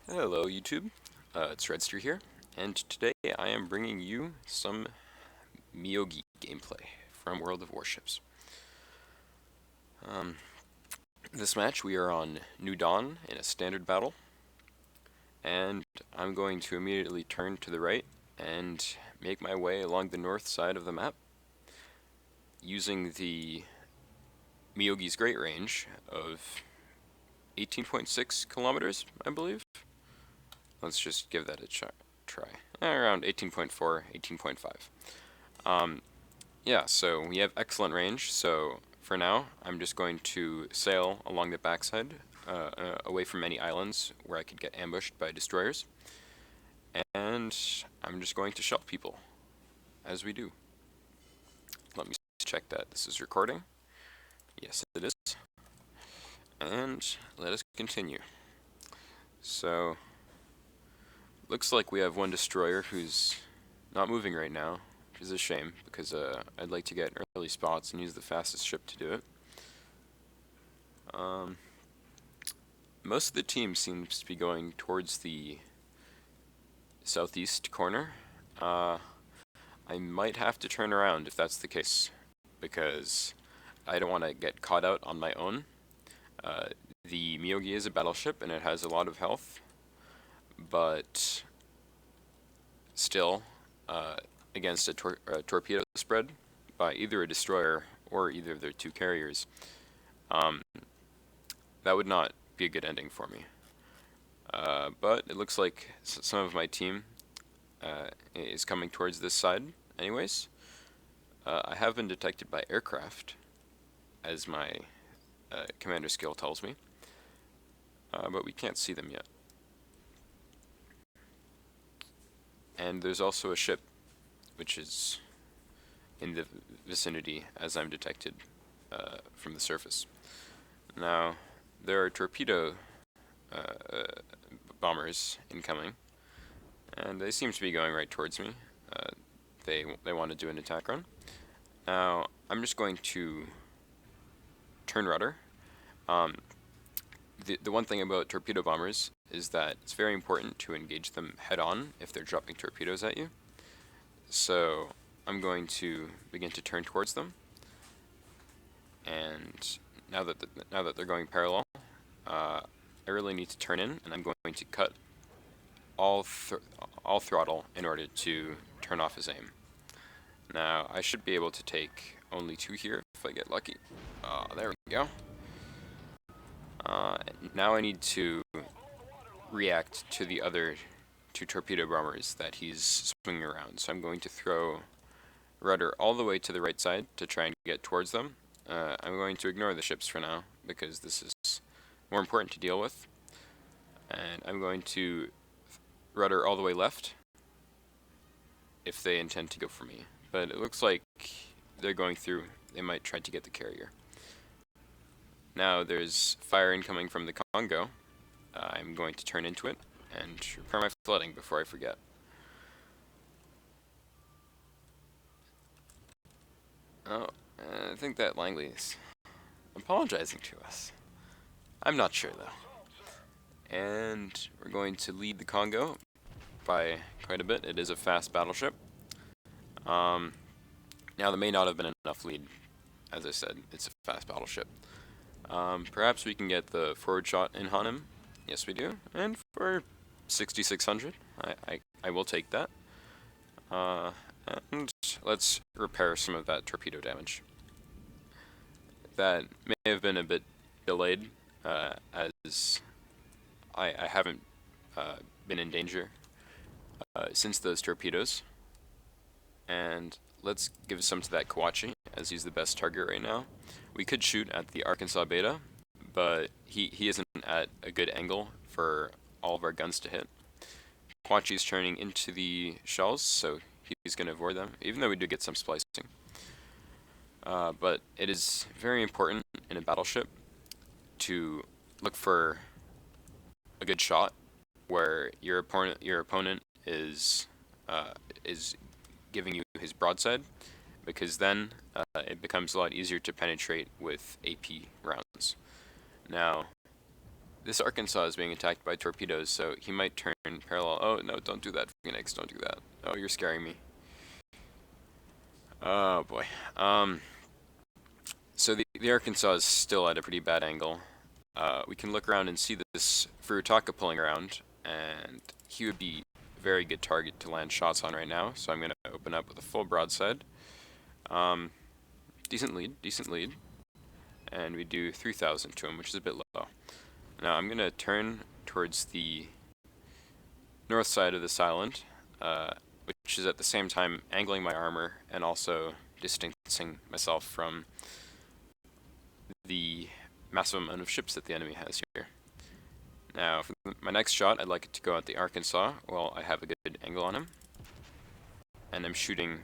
Hello YouTube, it's Redster here, and today I am bringing you some Myogi gameplay from World of Warships. This match we are on New Dawn in a standard battle, and I'm going to immediately turn to the right and make my way along the north side of the map using the Myogi's Great Range of 18.6 kilometers, I believe. Let's just give that a try. Around 18.4, 18.5. Yeah, so we have excellent range, so for now, I'm just going to sail along the backside, away from any islands where I could get ambushed by destroyers. And I'm just going to shell people, as we do. Let me check that this is recording. Yes, it is. And let us continue. So, looks like we have one destroyer who's not moving right now, which is a shame, because I'd like to get early spots and use the fastest ship to do it. Most of the team seems to be going towards the southeast corner. I might have to turn around if that's the case, because I don't want to get caught out on my own. The Myogi is a battleship and it has a lot of health, but still, against a torpedo spread by either a destroyer or either of their two carriers, that would not be a good ending for me. But it looks like some of my team is coming towards this side anyways. I have been detected by aircraft, as my commander skill tells me, but we can't see them yet. And there's also a ship which is in the vicinity as I'm detected from the surface. Now, there are torpedo bombers incoming, and they seem to be going right towards me. They want to do an attack run. Now, I'm just going to turn rudder. The one thing about torpedo bombers is that it's very important to engage them head on if they're dropping torpedoes at you. So I'm going to begin to turn towards them, and now that they're going parallel, I really need to turn in, and I'm going to cut all throttle in order to turn off his aim. Now I should be able to take only two here if I get lucky. There we go. Now I need to react to the other two torpedo bombers that he's swinging around. So I'm going to throw rudder all the way to the right side to try and get towards them. I'm going to ignore the ships for now because this is more important to deal with. And I'm going to rudder all the way left if they intend to go for me. But it looks like they're going through. They might try to get the carrier. Now there's fire incoming from the Congo. I'm going to turn into it and repair my flooding before I forget. Oh, I think that Langley is apologizing to us. I'm not sure though. And we're going to lead the Congo by quite a bit. It is a fast battleship. Now there may not have been enough lead. As I said, it's a fast battleship. Perhaps we can get the forward shot in on him. Yes, we do. And for 6,600, I will take that. And let's repair some of that torpedo damage. That may have been a bit delayed, as I haven't been in danger since those torpedoes. And let's give some to that Kawachi, as he's the best target right now. We could shoot at the Arkansas Beta, but he isn't at a good angle for all of our guns to hit. Kawachi's turning into the shells, so he's going to avoid them, even though we do get some splicing. But it is very important in a battleship to look for a good shot where your opponent is giving you his broadside, because then it becomes a lot easier to penetrate with AP rounds. Now, This Arkansas is being attacked by torpedoes, so he might turn parallel. Oh, no, don't do that, Phoenix, don't do that. Oh, you're scaring me. Oh, boy. So the Arkansas is still at a pretty bad angle. We can look around and see this Furutaka pulling around, and he would be a very good target to land shots on right now, so I'm going to open up with a full broadside. Decent lead. And we do 3,000 to him, which is a bit low. Now I'm going to turn towards the north side of this island, which is at the same time angling my armor and also distancing myself from the massive amount of ships that the enemy has here. Now, for my next shot, I'd like it to go at the Arkansas while I have a good angle on him. And I'm shooting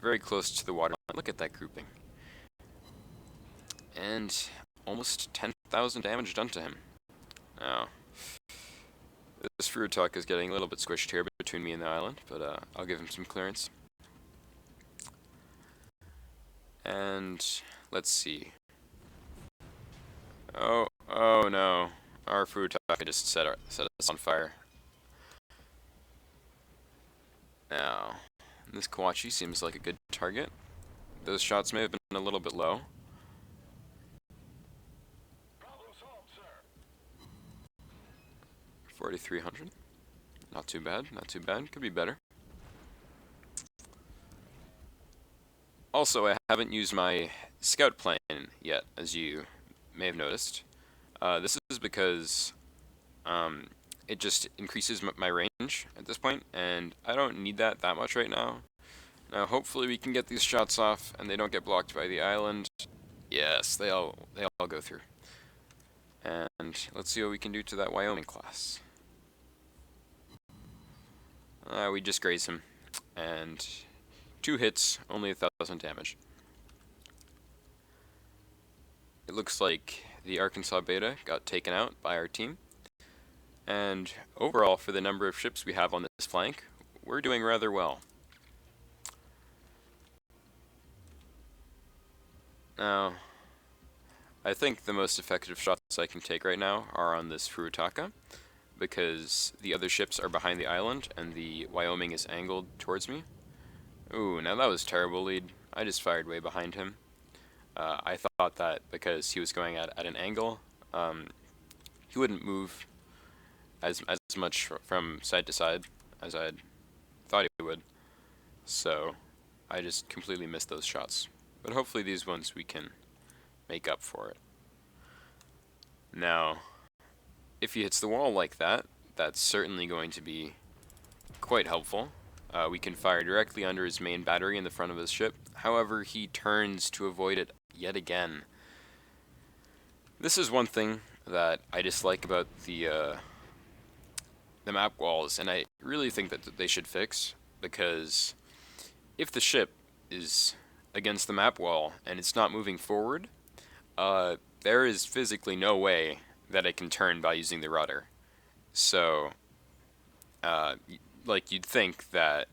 very close to the water line. Look at that grouping. And almost 10,000 damage done to him. Now, this Furutaka is getting a little bit squished here between me and the island, but I'll give him some clearance. And let's see. Oh no. Our Furutaka just set us on fire. Now, this Kawachi seems like a good target. Those shots may have been a little bit low. 4,300. Not too bad, not too bad. Could be better. Also, I haven't used my scout plane yet, as you may have noticed. This is because it just increases my range at this point, and I don't need that much right now. Now, hopefully we can get these shots off, and they don't get blocked by the island. Yes, they all go through. And let's see what we can do to that Wyoming class. We just graze him, and 2 hits, only 1,000 damage. It looks like the Arkansas Beta got taken out by our team. And overall, for the number of ships we have on this flank, we're doing rather well. Now, I think the most effective shots I can take right now are on this Furutaka, because the other ships are behind the island and the Wyoming is angled towards me. Ooh, now that was terrible lead. I just fired way behind him. I thought that because he was going at an angle, he wouldn't move as much from side to side as I thought he would. So I just completely missed those shots. But hopefully these ones we can make up for it. Now, if he hits the wall like that, that's certainly going to be quite helpful. We can fire directly under his main battery in the front of his ship. However, he turns to avoid it yet again. This is one thing that I dislike about the map walls, and I really think that they should fix, because if the ship is against the map wall and it's not moving forward, there is physically no way that it can turn by using the rudder. So, like, you'd think that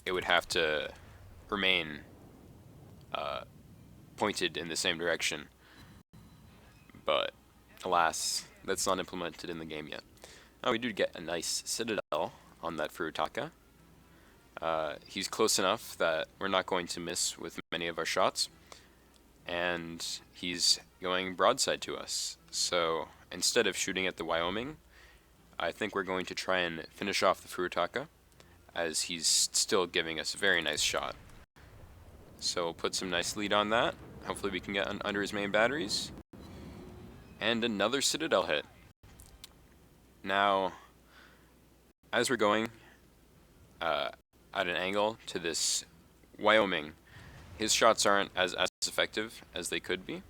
it would have to remain pointed in the same direction, but alas, that's not implemented in the game yet. Now we do get a nice citadel on that Furutaka. He's close enough that we're not going to miss with many of our shots, and he's going broadside to us. So instead of shooting at the Wyoming, I think we're going to try and finish off the Furutaka, as he's still giving us a very nice shot. So we'll put some nice lead on that. Hopefully we can get under his main batteries. And another citadel hit. Now, as we're going at an angle to this Wyoming, his shots aren't as effective as they could be.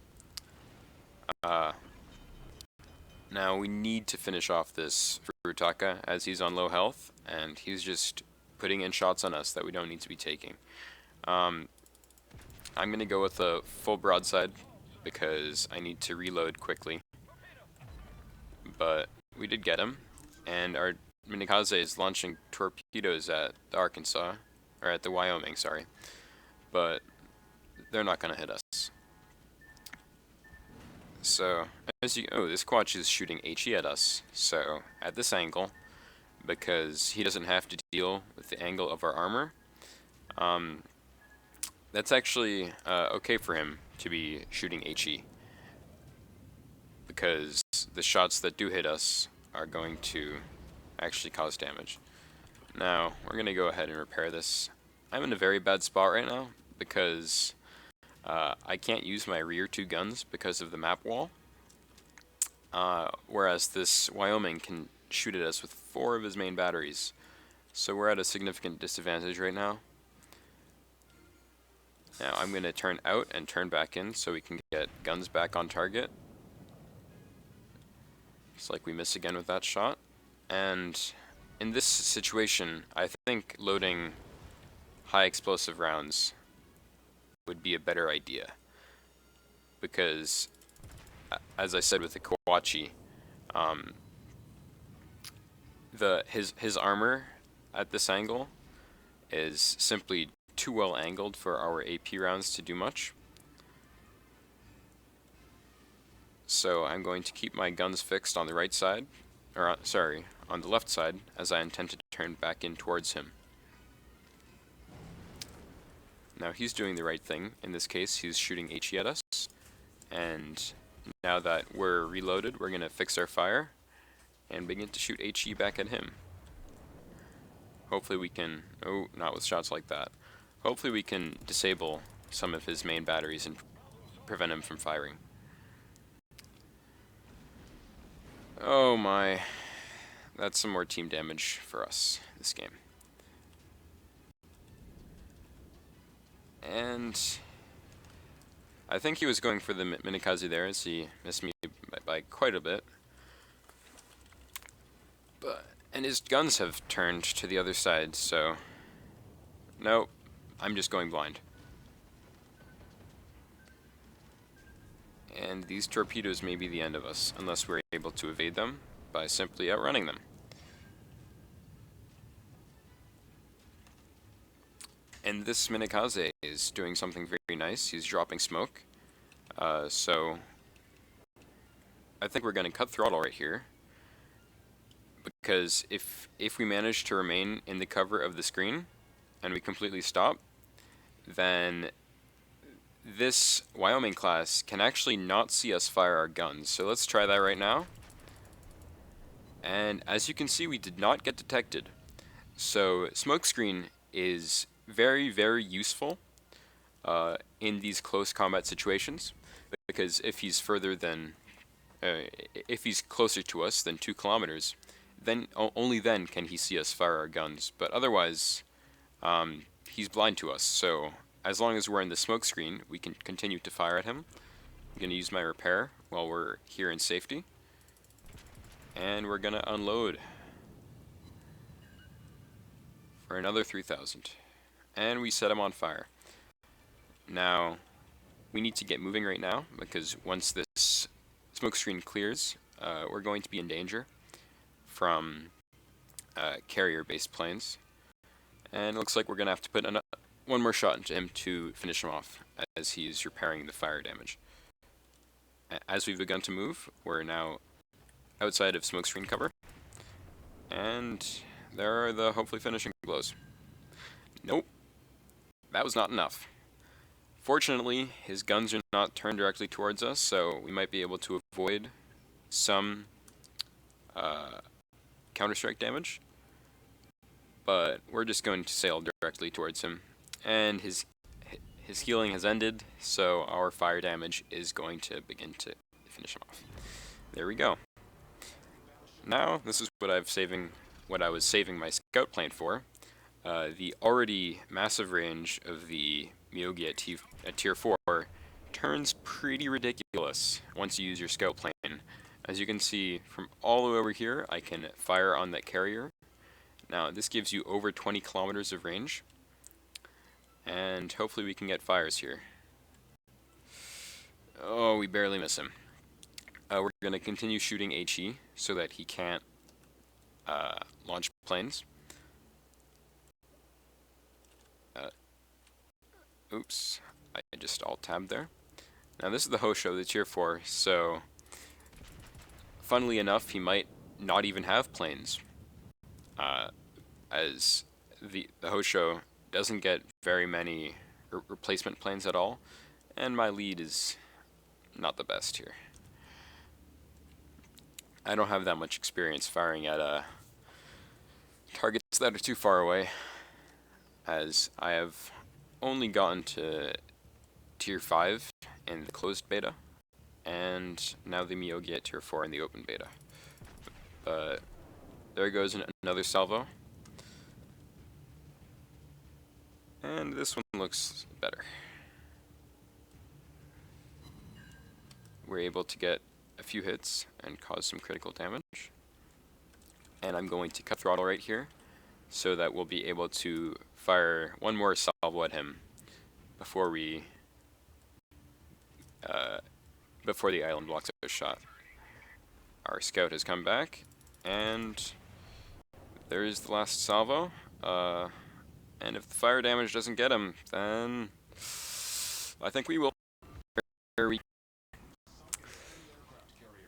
Now we need to finish off this Furutaka, as he's on low health, and he's just putting in shots on us that we don't need to be taking. I'm going to go with a full broadside, because I need to reload quickly. But we did get him, and our Minikaze is launching torpedoes at the Arkansas, or at the Wyoming, sorry. But they're not going to hit us. So, this Quatch is shooting HE at us. So, at this angle, because he doesn't have to deal with the angle of our armor, that's actually okay for him to be shooting HE. Because the shots that do hit us are going to actually cause damage. Now, we're going to go ahead and repair this. I'm in a very bad spot right now because I can't use my rear two guns because of the map wall. Whereas this Wyoming can shoot at us with 4 of his main batteries. So we're at a significant disadvantage right now. Now I'm going to turn out and turn back in so we can get guns back on target. It's like we miss again with that shot. And in this situation, I think loading high explosive rounds would be a better idea. Because, as I said with the Kawachi, his armor at this angle is simply too well angled for our AP rounds to do much. So I'm going to keep my guns fixed on the right side, or sorry, on the left side, as I intend to turn back in towards him. Now he's doing the right thing. In this case, he's shooting HE at us. And now that we're reloaded, we're going to fix our fire and begin to shoot HE back at him. Hopefully we can... oh, not with shots like that. Hopefully we can disable some of his main batteries and prevent him from firing. Oh my... that's some more team damage for us this game. And I think he was going for the Minikaze there, as he missed me by quite a bit. And his guns have turned to the other side, so... nope, I'm just going blind. And these torpedoes may be the end of us, unless we're able to evade them by simply outrunning them. And this Minikaze is doing something very nice. He's dropping smoke. So I think we're going to cut throttle right here. Because if we manage to remain in the cover of the screen and we completely stop, then this Wyoming class can actually not see us fire our guns. So let's try that right now. And as you can see, we did not get detected. So smokescreen is very, very useful in these close combat situations, because if he's further than, if he's closer to us than 2 kilometers, then only then can he see us fire our guns. But otherwise, he's blind to us. So as long as we're in the smoke screen, we can continue to fire at him. I'm going to use my repair while we're here in safety, and we're going to unload for another 3,000. And we set him on fire. Now, we need to get moving right now, because once this smoke screen clears, we're going to be in danger from carrier-based planes. And it looks like we're going to have to put one more shot into him to finish him off, as he's repairing the fire damage. As we've begun to move, we're now outside of smoke screen cover. And there are the hopefully finishing blows. Nope. That was not enough. Fortunately, his guns are not turned directly towards us, so we might be able to avoid some counter-strike damage. But we're just going to sail directly towards him. And his healing has ended, so our fire damage is going to begin to finish him off. There we go. Now, this is what I was saving my scout plane for. The already massive range of the Myogi at tier 4 turns pretty ridiculous once you use your scout plane. As you can see, from all the way over here, I can fire on that carrier. Now, this gives you over 20 kilometers of range, and hopefully we can get fires here. Oh, we barely miss him. We're going to continue shooting HE so that he can't launch planes. Oops, I just alt-tabbed there. Now this is the Hosho, the tier 4, so funnily enough, he might not even have planes, as the Hosho doesn't get very many replacement planes at all, and my lead is not the best here. I don't have that much experience firing at targets that are too far away, as I have only gotten to tier 5 in the closed beta, and now the Myogi at tier 4 in the open beta. But there goes another salvo. And this one looks better. We're able to get a few hits and cause some critical damage. And I'm going to cut throttle right here so that we'll be able to fire one more salvo at him before before the island blocks a shot. Our scout has come back, and there is the last salvo. And if the fire damage doesn't get him, then I think we will.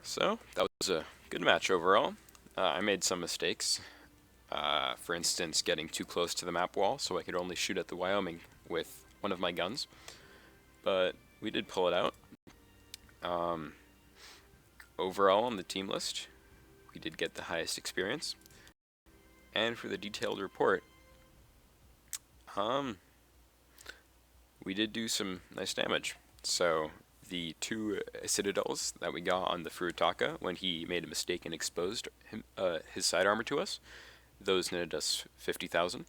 So that was a good match overall. I made some mistakes. For instance, getting too close to the map wall, so I could only shoot at the Wyoming with one of my guns. But we did pull it out. Overall on the team list, we did get the highest experience. And for the detailed report, we did do some nice damage. So the 2 citadels that we got on the Furutaka when he made a mistake and exposed his side armor to us, those netted us 50,000.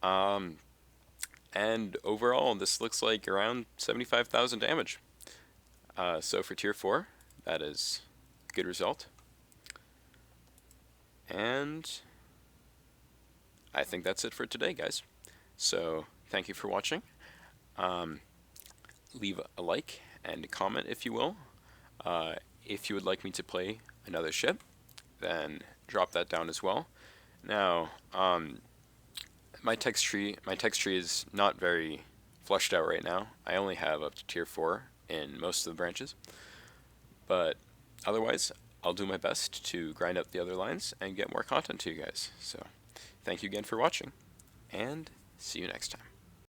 And overall, this looks like around 75,000 damage. So for tier 4, that is a good result. And I think that's it for today, guys. So thank you for watching. Leave a like and a comment if you will. If you would like me to play another ship, then drop that down as well. Now, my text tree is not very flushed out right now. I only have up to tier 4 in most of the branches, but otherwise I'll do my best to grind up the other lines and get more content to you guys. So thank you again for watching, and see you next time.